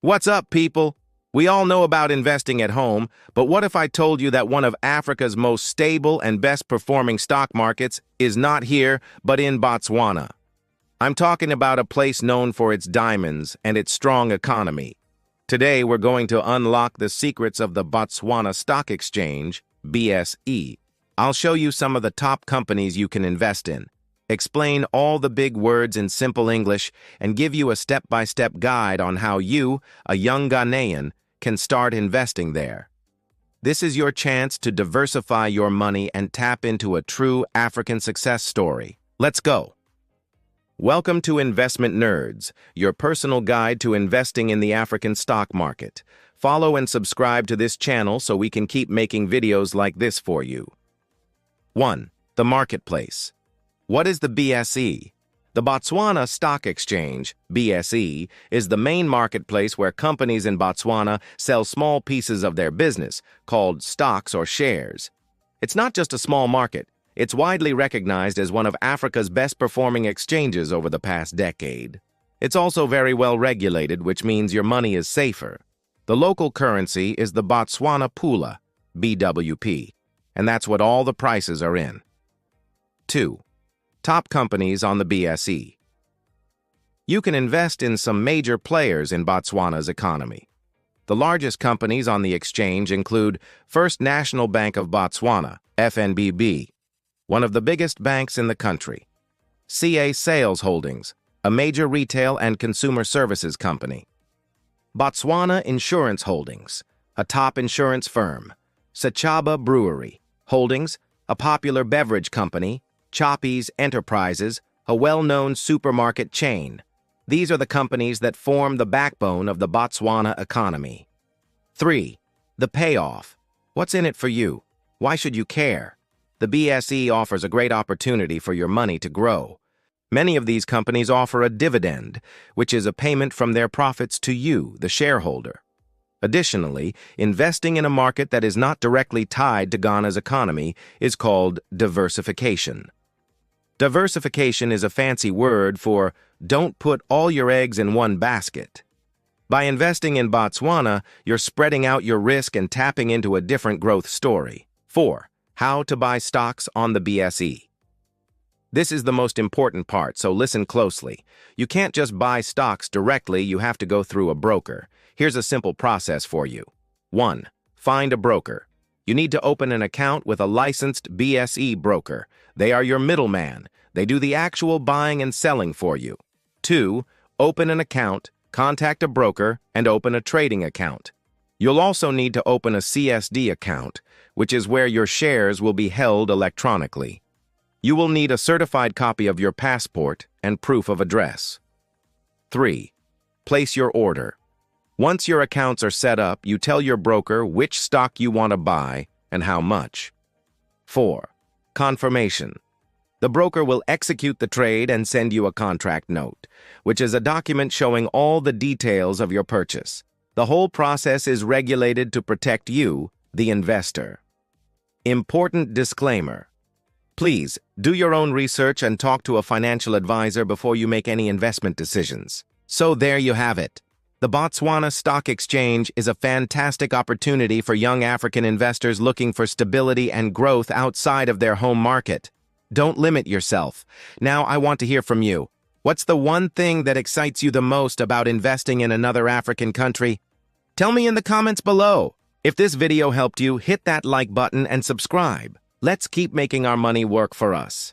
What's up, people? We all know about investing at home, but what if I told you that one of Africa's most stable and best-performing stock markets is not here, but in Botswana? I'm talking about a place known for its diamonds and its strong economy. Today, we're going to unlock the secrets of the Botswana Stock Exchange, BSE. I'll show you some of the top companies you can invest in, explain all the big words in simple English, and give you a step-by-step guide on how you, a young Ghanaian, can start investing there. This is your chance to diversify your money and tap into a true African success story. Let's go! Welcome to Investment Nerds, your personal guide to investing in the African stock market. Follow and subscribe to this channel so we can keep making videos like this for you. 1. The marketplace. What is the BSE? The Botswana Stock Exchange, BSE, is the main marketplace where companies in Botswana sell small pieces of their business, called stocks or shares. It's not just a small market. It's widely recognized as one of Africa's best-performing exchanges over the past decade. It's also very well regulated, which means your money is safer. The local currency is the Botswana Pula, BWP, and that's what all the prices are in. 2. Top companies on the BSE. You can invest in some major players in Botswana's economy. The largest companies on the exchange include First National Bank of Botswana, FNBB, one of the biggest banks in the country. CA Sales Holdings, a major retail and consumer services company. Botswana Insurance Holdings, a top insurance firm. Sachaba Brewery Holdings, a popular beverage company. Choppies Enterprises, a well-known supermarket chain. These are the companies that form the backbone of the Botswana economy. 3. The payoff. What's in it for you? Why should you care? The BSE offers a great opportunity for your money to grow. Many of these companies offer a dividend, which is a payment from their profits to you, the shareholder. Additionally, investing in a market that is not directly tied to Ghana's economy is called diversification. Diversification is a fancy word for don't put all your eggs in one basket. By investing in Botswana, you're spreading out your risk and tapping into a different growth story. 4. How to buy stocks on the BSE. This is the most important part, so listen closely. You can't just buy stocks directly, you have to go through a broker. Here's a simple process for you. 1. Find a broker. You need to open an account with a licensed BSE broker. They are your middleman. They do the actual buying and selling for you. 2. Open an account, contact a broker, and open a trading account. You'll also need to open a CSD account, which is where your shares will be held electronically. You will need a certified copy of your passport and proof of address. 3. Place your order. Once your accounts are set up, you tell your broker which stock you want to buy and how much. 4. Confirmation. The broker will execute the trade and send you a contract note, which is a document showing all the details of your purchase. The whole process is regulated to protect you, the investor. Important disclaimer. Please, do your own research and talk to a financial advisor before you make any investment decisions. So there you have it. The Botswana Stock Exchange is a fantastic opportunity for young African investors looking for stability and growth outside of their home market. Don't limit yourself. Now I want to hear from you. What's the one thing that excites you the most about investing in another African country? Tell me in the comments below. If this video helped you, hit that like button and subscribe. Let's keep making our money work for us.